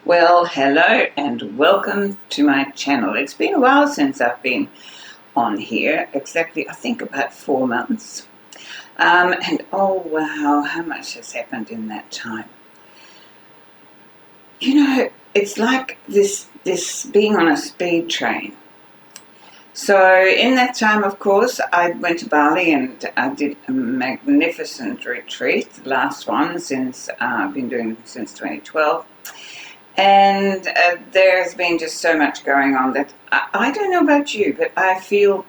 Well, hello and welcome to my channel. It's been a while since I've been on here, exactly I think about 4 months. And oh wow, how much has happened in that time. It's like this being on a speed train. So in that time, of course, I went to Bali and I did a magnificent retreat, the last one since I've been doing since 2012. And there's been just so much going on that I don't know about you, but I feel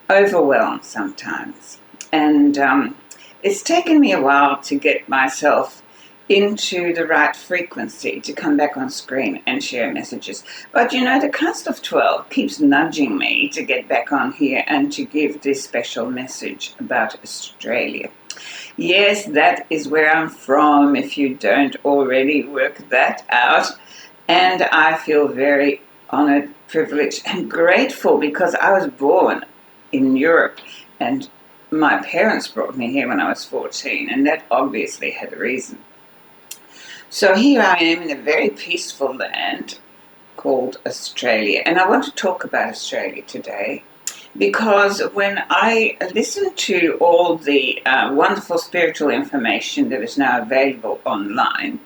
overwhelmed sometimes. And it's taken me a while to get myself into the right frequency to come back on screen and share messages. But the cast of 12 keeps nudging me to get back on here and to give this special message about Australia. Yes, that is where I'm from, if you don't already work that out. And I feel very honored, privileged, and grateful because I was born in Europe and my parents brought me here when I was 14, and that obviously had a reason. So here I am in a very peaceful land called Australia, and I want to talk about Australia today. Because when I listen to all the wonderful spiritual information that is now available online,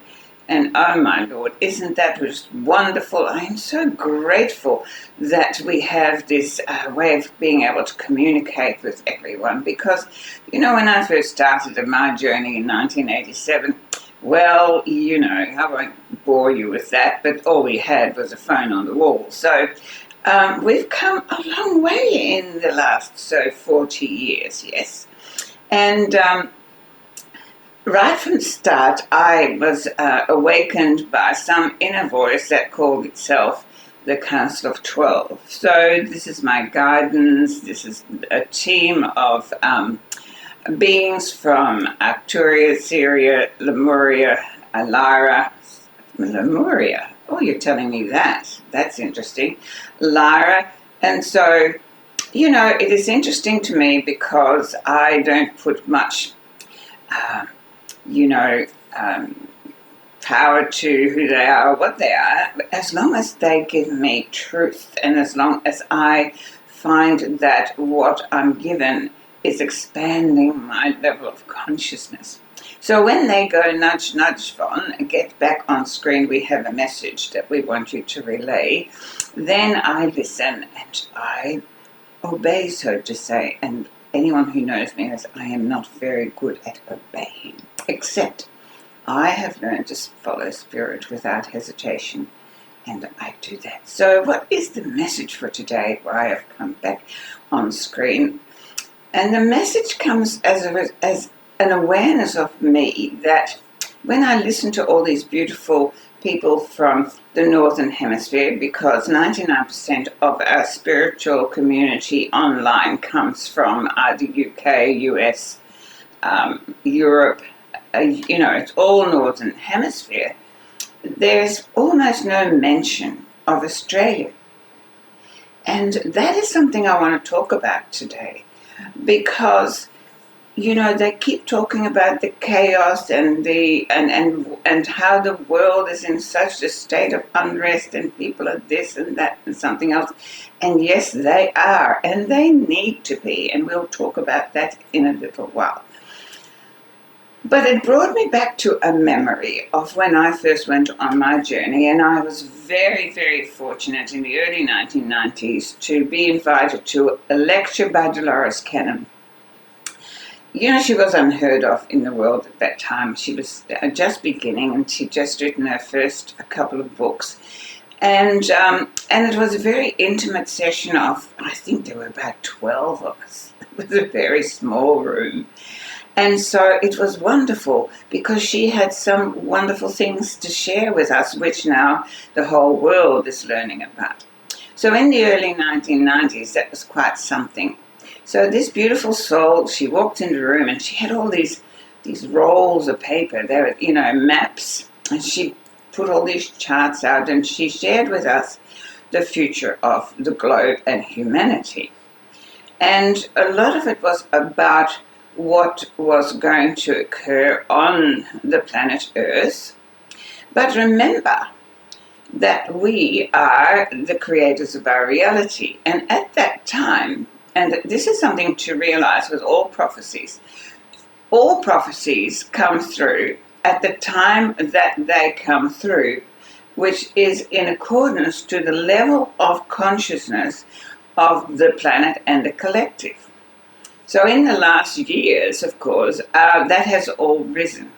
and oh my Lord, isn't that just wonderful? I am so grateful that we have this way of being able to communicate with everyone. Because, when I first started on my journey in 1987, well, I won't bore you with that, but all we had was a phone on the wall. So we've come a long way in the last 40 years, yes. And right from the start, I was awakened by some inner voice that called itself the Council of 12. So this is my guidance. This is a team of beings from Arcturus, Syria, Lemuria, Lemuria. Oh, you're telling me that. That's interesting. Lyra. And so, it is interesting to me because I don't put much, power to who they are or what they are, as long as they give me truth and as long as I find that what I'm given is expanding my level of consciousness. So when they go, nudge, nudge, Vonn, get back on screen, we have a message that we want you to relay, then I listen and I obey, so to say. And anyone who knows me knows I am not very good at obeying, except I have learned to follow spirit without hesitation, and I do that. So what is the message for today, why I've come back on screen? And the message comes as an awareness of me that when I listen to all these beautiful people from the Northern Hemisphere, because 99% of our spiritual community online comes from either UK, US, Europe, it's all Northern Hemisphere, there's almost no mention of Australia. And that is something I want to talk about today. Because they keep talking about the chaos and and how the world is in such a state of unrest and people are this and that and something else. And yes, they are, and they need to be, and we'll talk about that in a little while. But it brought me back to a memory of when I first went on my journey, and I was very, very fortunate in the early 1990s to be invited to a lecture by Dolores Cannon. She was unheard of in the world at that time. She was just beginning, and she'd just written her first couple of books. And it was a very intimate session of, I think there were about 12 of us. It was a very small room. And so it was wonderful because she had some wonderful things to share with us, which now the whole world is learning about. So in the early 1990s, that was quite something. So this beautiful soul, she walked into the room and she had all these rolls of paper. They were, maps. And she put all these charts out and she shared with us the future of the globe and humanity. And a lot of it was about what was going to occur on the planet Earth. But remember, that we are the creators of our reality. And at that time, and this is something to realize with all prophecies come through at the time that they come through, which is in accordance to the level of consciousness of the planet and the collective. So in the last years, of course, that has all risen.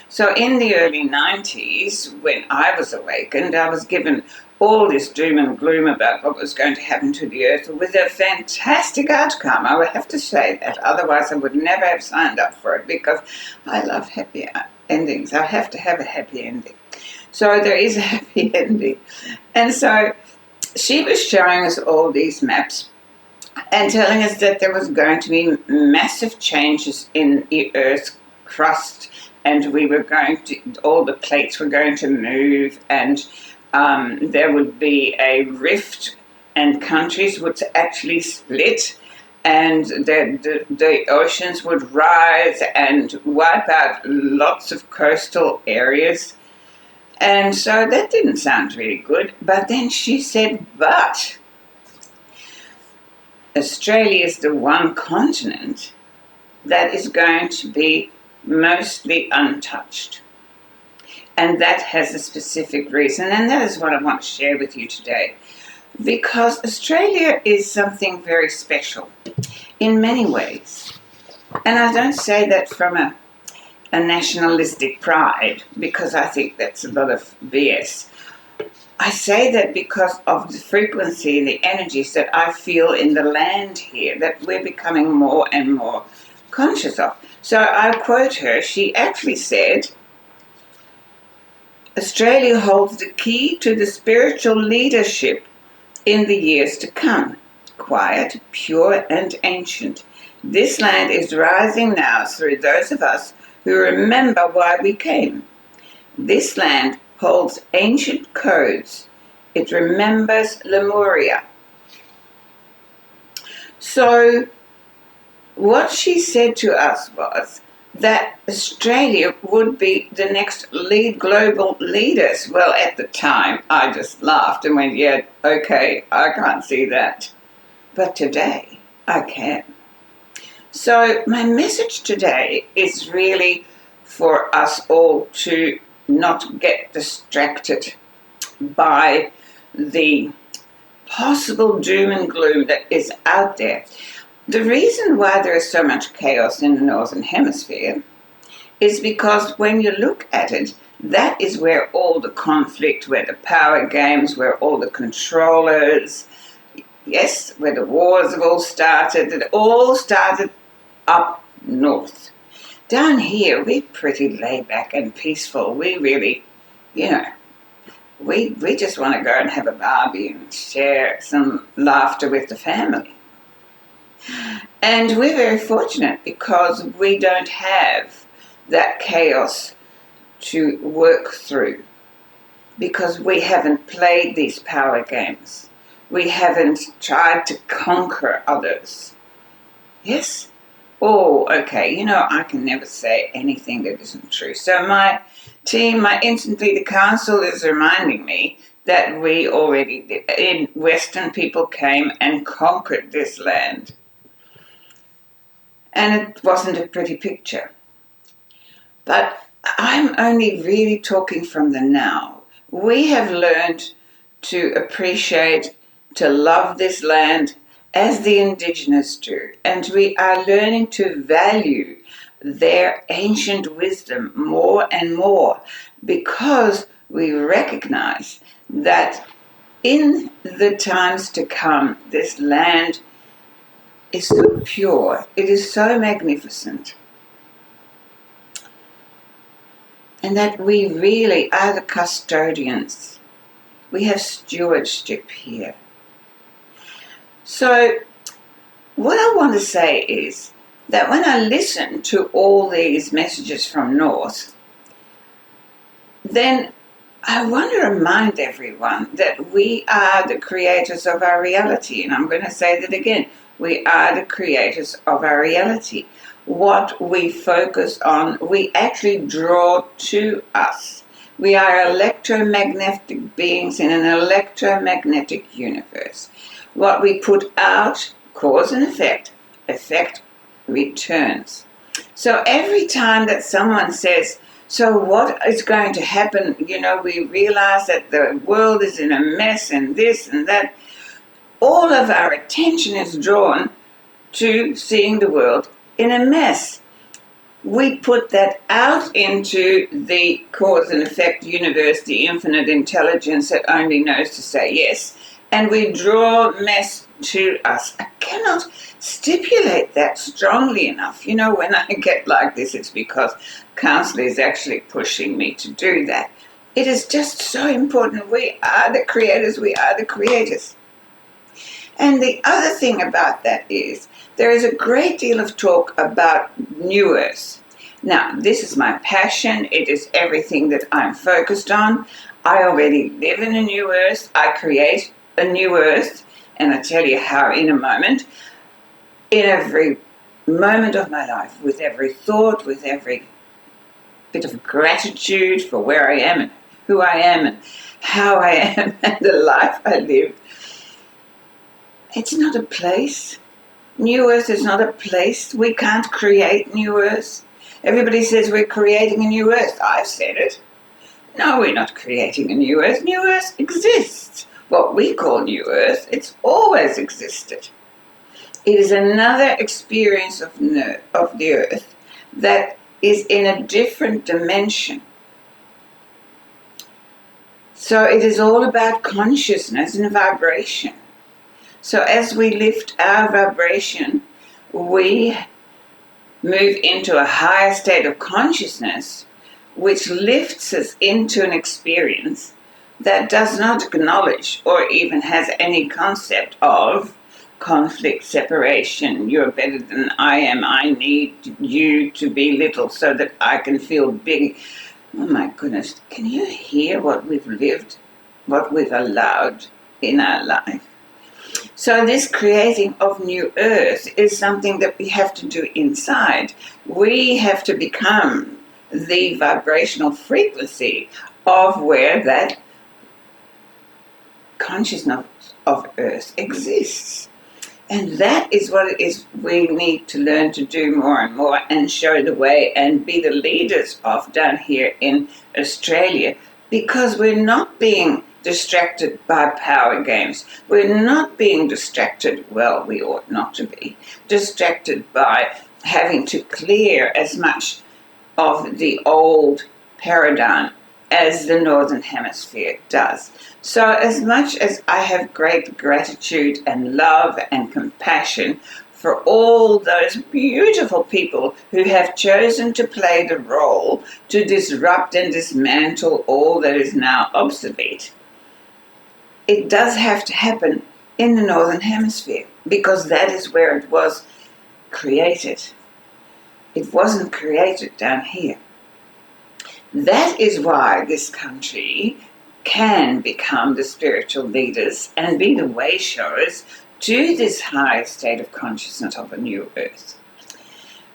So in the early 90s, when I was awakened, I was given all this doom and gloom about what was going to happen to the earth with a fantastic outcome. I would have to say that, otherwise I would never have signed up for it, because I love happy endings. I have to have a happy ending. So there is a happy ending. And so she was showing us all these maps and telling us that there was going to be massive changes in the Earth's crust, and we were going to, all the plates were going to move, and there would be a rift, and countries would actually split, and the oceans would rise and wipe out lots of coastal areas. And so that didn't sound really good. But then she said, but Australia is the one continent that is going to be mostly untouched. And that has a specific reason, and that is what I want to share with you today. Because Australia is something very special in many ways. And I don't say that from a nationalistic pride, because I think that's a lot of BS. I say that because of the frequency and the energies that I feel in the land here, that we're becoming more and more conscious of. So I quote her. She actually said, Australia holds the key to the spiritual leadership in the years to come. Quiet, pure, and ancient. This land is rising now through those of us who remember why we came. This land holds ancient codes. It remembers Lemuria. So what she said to us was that Australia would be the next global leaders. Well, at the time, I just laughed and went, yeah, okay, I can't see that. But today, I can. So my message today is really for us all to not get distracted by the possible doom and gloom that is out there. The reason why there is so much chaos in the Northern Hemisphere is because when you look at it, that is where all the conflict, where the power games, where all the controllers, yes, where the wars have all started, it all started up north. Down here, we're pretty laid back and peaceful. We really, we just want to go and have a barbie and share some laughter with the family. And we're very fortunate because we don't have that chaos to work through, because we haven't played these power games. We haven't tried to conquer others. Yes? Oh, okay, I can never say anything that isn't true. So my team, my Instant Leader Council is reminding me that we already did. Western people came and conquered this land. And it wasn't a pretty picture. But I'm only really talking from the now. We have learned to appreciate, to love this land as the indigenous do. And we are learning to value their ancient wisdom more and more, because we recognize that in the times to come, this land is so pure, it is so magnificent, and that we really are the custodians. We have stewardship here. So what I want to say is that when I listen to all these messages from North, then I want to remind everyone that we are the creators of our reality. And I'm going to say that again. We are the creators of our reality. What we focus on, we actually draw to us. We are electromagnetic beings in an electromagnetic universe. What we put out, cause and effect returns. So every time that someone says, so what is going to happen? We realize that the world is in a mess and this and that. All of our attention is drawn to seeing the world in a mess. We put that out into the cause and effect universe, the infinite intelligence that only knows to say yes, and we draw mess to us. I cannot stipulate that strongly enough. When I get like this, it's because counselor is actually pushing me to do that. It is just so important. We are the creators. We are the creators. And the other thing about that is there is a great deal of talk about New Earth. Now, this is my passion. It is everything that I'm focused on. I already live in a New Earth. I create a New Earth, and I'll tell you how in a moment. In every moment of my life, with every thought, with every bit of gratitude for where I am and who I am and how I am and the life I live. It's not a place. New Earth is not a place. We can't create New Earth. Everybody says we're creating a New Earth. I've said it. No, we're not creating a New Earth. New Earth exists. What we call New Earth, it's always existed. It is another experience of the Earth that is in a different dimension. So it is all about consciousness and vibration. So as we lift our vibration, we move into a higher state of consciousness, which lifts us into an experience that does not acknowledge or even has any concept of conflict, separation. You're better than I am. I need you to be little so that I can feel big. Oh my goodness, can you hear what we've lived, what we've allowed in our life? So this creating of New Earth is something that we have to do inside. We have to become the vibrational frequency of where that consciousness of Earth exists. And that is what it is we need to learn to do more and more and show the way and be the leaders of down here in Australia, because we're not being distracted by power games. We're not being distracted, well, we ought not to be, distracted by having to clear as much of the old paradigm as the Northern Hemisphere does. So as much as I have great gratitude and love and compassion for all those beautiful people who have chosen to play the role to disrupt and dismantle all that is now obsolete, it does have to happen in the Northern Hemisphere, because that is where it was created. It wasn't created down here. That is why this country can become the spiritual leaders and be the way showers to this high state of consciousness of a New Earth.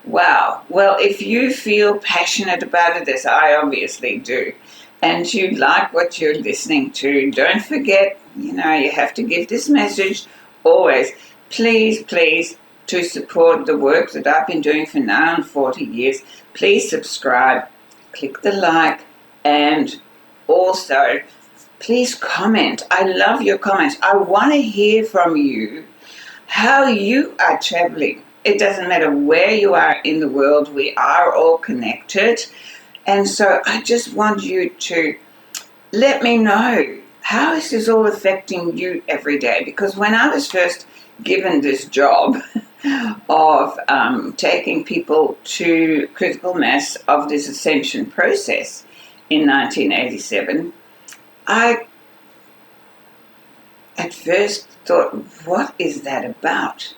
Wow. Well, if you feel passionate about it, as I obviously do, and you like what you're listening to, don't forget, you have to give this message always. Please, please, to support the work that I've been doing for now 40 years, please subscribe, click the like, and also please comment. I love your comments. I want to hear from you how you are traveling. It doesn't matter where you are in the world, we are all connected. And so I just want you to let me know, how is this all affecting you every day? Because when I was first given this job of taking people to critical mass of this ascension process in 1987, I at first thought, what is that about?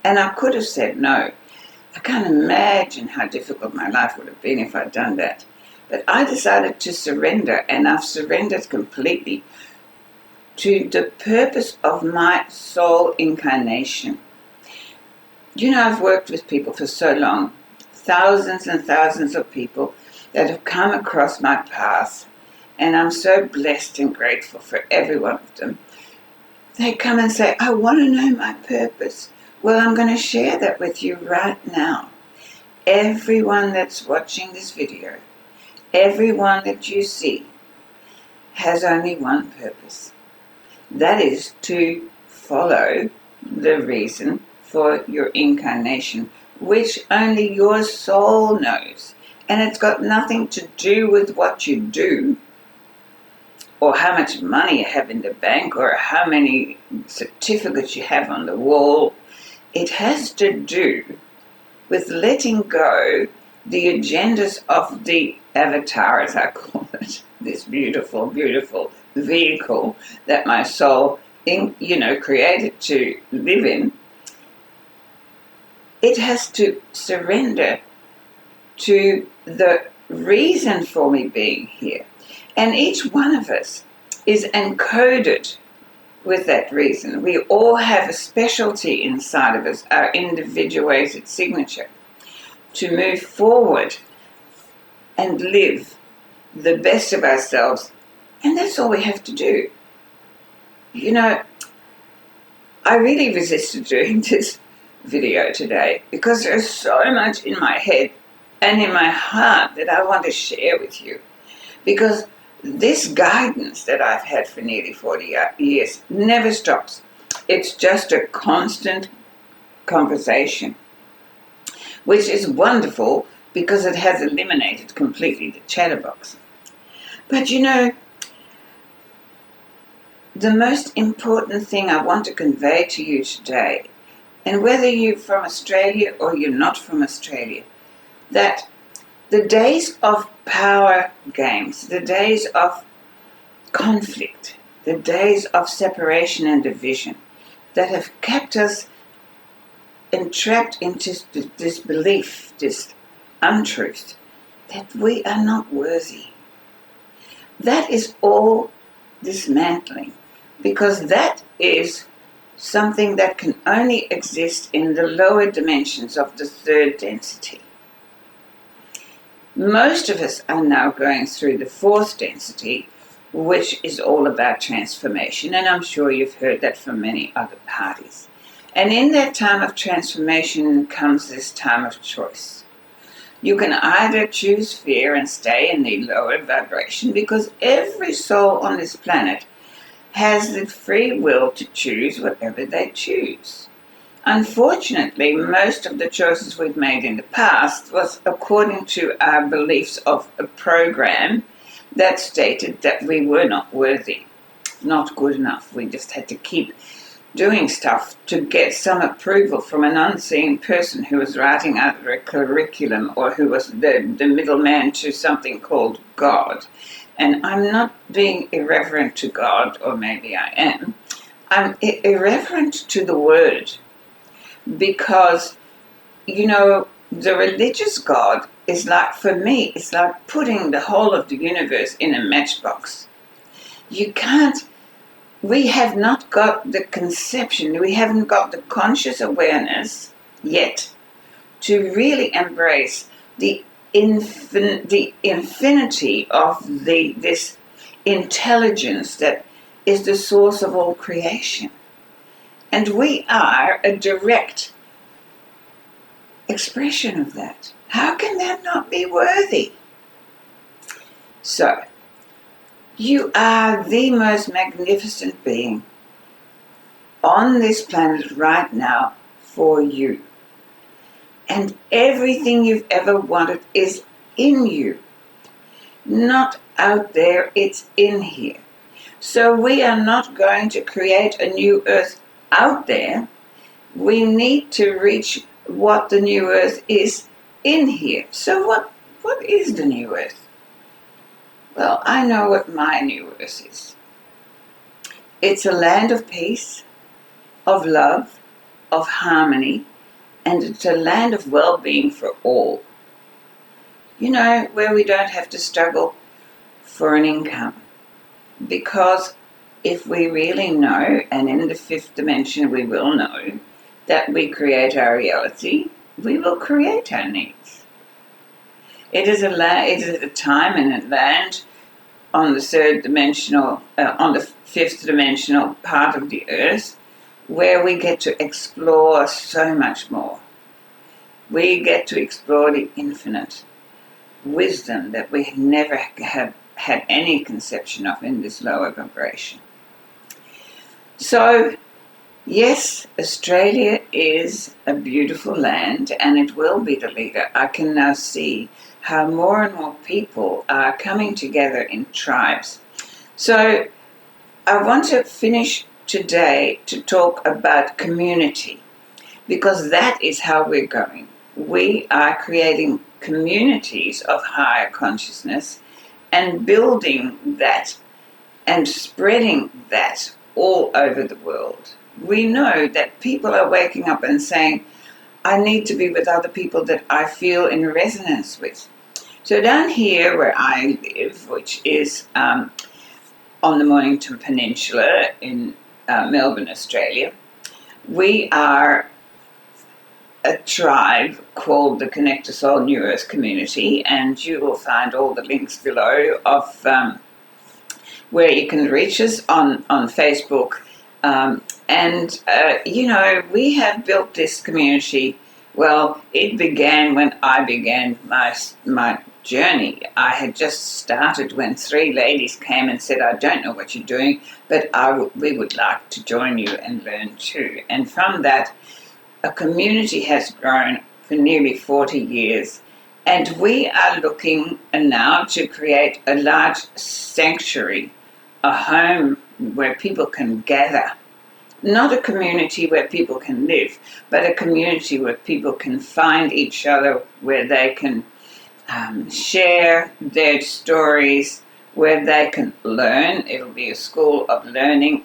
And I could have said no. I can't imagine how difficult my life would have been if I'd done that. But I decided to surrender, and I've surrendered completely to the purpose of my soul incarnation. I've worked with people for so long, thousands and thousands of people that have come across my path, and I'm so blessed and grateful for every one of them. They come and say, I want to know my purpose. Well, I'm going to share that with you right now. Everyone that's watching this video, everyone that you see, has only one purpose. That is to follow the reason for your incarnation, which only your soul knows. And it's got nothing to do with what you do, or how much money you have in the bank, or how many certificates you have on the wall. It has to do with letting go the agendas of the avatar, as I call it, this beautiful, beautiful vehicle that my soul, created to live in. It has to surrender to the reason for me being here. And each one of us is encoded with that reason. We all have a specialty inside of us, our individuated signature, to move forward and live the best of ourselves. And that's all we have to do. I really resisted doing this video today because there's so much in my head and in my heart that I want to share with you. Because this guidance that I've had for nearly 40 years never stops. It's just a constant conversation, which is wonderful because it has eliminated completely the chatterbox. But the most important thing I want to convey to you today, and whether you're from Australia or you're not from Australia, that the days of power games, the days of conflict, the days of separation and division that have kept us entrapped into this belief, this untruth, that we are not worthy. That is all dismantling, because that is something that can only exist in the lower dimensions of the third density. Most of us are now going through the fourth density, which is all about transformation, and I'm sure you've heard that from many other parties. And in that time of transformation comes this time of choice. You can either choose fear and stay in the lower vibration, because every soul on this planet has the free will to choose whatever they choose. Unfortunately, most of the choices we've made in the past was according to our beliefs of a program that stated that we were not worthy, not good enough. We just had to keep doing stuff to get some approval from an unseen person who was writing out a curriculum, or who was the middleman to something called God. And I'm not being irreverent to God, or maybe I am. I'm irreverent to the word, because, the religious God is like, for me, it's like putting the whole of the universe in a matchbox. We have not got the conception, we haven't got the conscious awareness yet to really embrace the infinity of this intelligence that is the source of all creation. And we are a direct expression of that. How can that not be worthy? So, you are the most magnificent being on this planet right now for you. And everything you've ever wanted is in you. Not out there, it's in here. So we are not going to create a new earth out there. We need to reach what the new earth is in here. So what is the new earth? Well, I know what my new earth is. It's a land of peace, of love, of harmony, and it's a land of well-being for all. Where we don't have to struggle for an income. Because if we really know, and in the fifth dimension we will know, that we create our reality, we will create our needs. It is a time and a land on the third dimensional, on the fifth dimensional part of the earth, where we get to explore so much more. We get to explore the infinite wisdom that we never have had any conception of in this lower vibration. So, yes, Australia is a beautiful land, and it will be the leader. I can now see how more and more people are coming together in tribes. So I want to finish today to talk about community, because that is how we're going. We are creating communities of higher consciousness and building that and spreading that all over the world. We know that people are waking up and saying, I need to be with other people that I feel in resonance with. So down here where I live, which is on the Mornington Peninsula in Melbourne, Australia, we are a tribe called the Connect to Soul New Earth Community, and you will find all the links below of where you can reach us on Facebook. We have built this community. Well, it began when I began my journey. I had just started when 3 ladies came and said, I don't know what you're doing, but we would like to join you and learn too. And from that, a community has grown for nearly 40 years. And we are looking now to create a large sanctuary, a home where people can gather. Not a community where people can live, but a community where people can find each other, where they can share their stories, where they can learn. It'll be a school of learning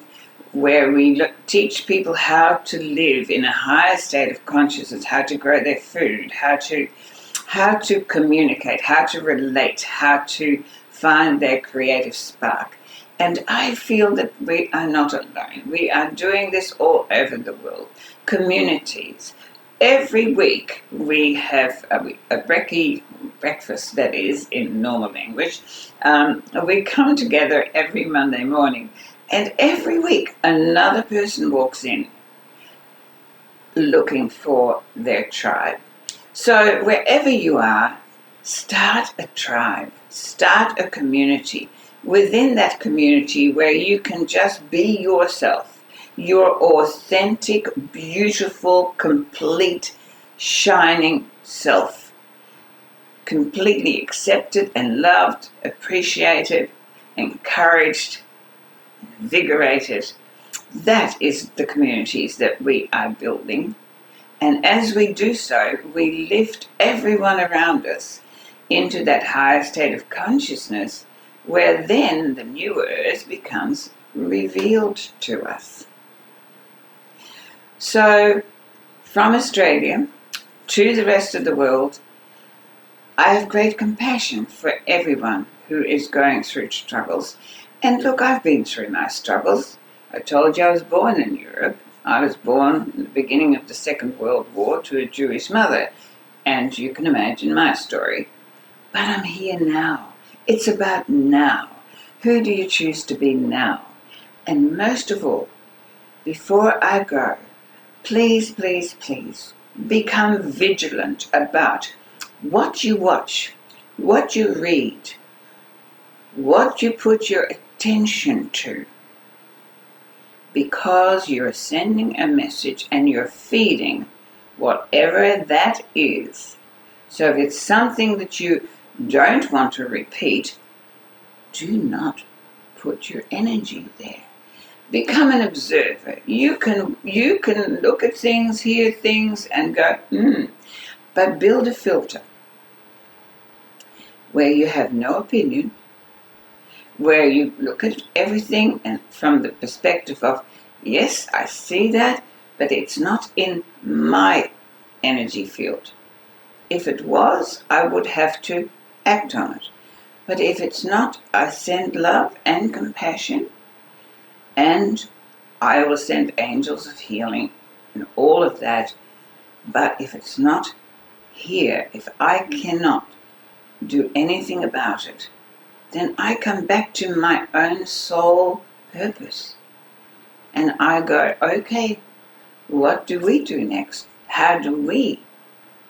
where we teach people how to live in a higher state of consciousness, how to grow their food, how to communicate, how to relate, how to find their creative spark. And I feel that we are not alone. We are doing this all over the world. Communities. Every week we have a brekkie breakfast, that is, in normal language. We come together every Monday morning, and every week another person walks in looking for their tribe. So wherever you are, start a tribe, start a community. Within that community where you can just be yourself, your authentic, beautiful, complete, shining self. Completely accepted and loved, appreciated, encouraged, invigorated. That is the communities that we are building. And as we do so, we lift everyone around us into that higher state of consciousness, where then the new earth becomes revealed to us. So, from Australia to the rest of the world, I have great compassion for everyone who is going through struggles. And look, I've been through my struggles. I told you I was born in Europe. I was born in the beginning of the Second World War to a Jewish mother. And you can imagine my story. But I'm here now. It's about now. Who do you choose to be now? And most of all, before I go, please, please, please, become vigilant about what you watch, what you read, what you put your attention to, because you're sending a message and you're feeding whatever that is. So if it's something that you don't want to repeat, do not put your energy there. Become an observer. You can look at things, hear things, and go, but build a filter where you have no opinion, where you look at everything and from the perspective of, yes, I see that, but it's not in my energy field. If it was, I would have to act on it. But if it's not, I send love and compassion, and I will send angels of healing and all of that. But if it's not here, if I cannot do anything about it, then I come back to my own soul purpose. And I go, okay, what do we do next? How do we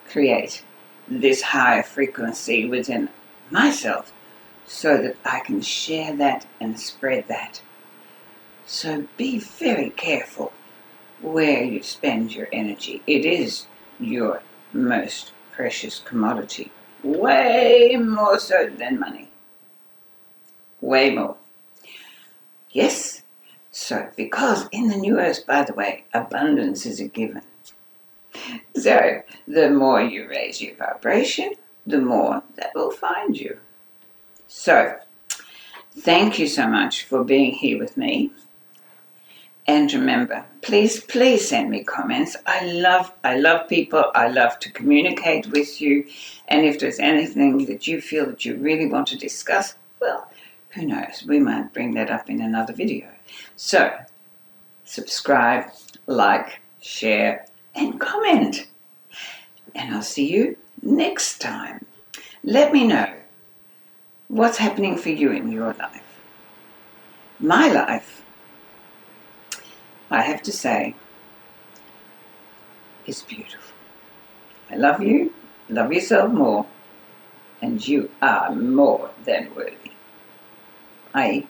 create this higher frequency within myself so that I can share that and spread that? So be very careful where you spend your energy. It is your most precious commodity, way more so than money. Way more. Yes. So, because in the New Earth, by the way, abundance is a given. So, the more you raise your vibration, the more that will find you. So, thank you so much for being here with me. And remember, please send me comments. I love people. I love to communicate with you. And if there's anything that you feel that you really want to discuss, well, who knows? We might bring that up in another video. So, subscribe, like, share, and comment. And I'll see you next time. Let me know what's happening for you in your life. My life, I have to say, is beautiful. I love you, love yourself more, and you are more than worthy. Bye.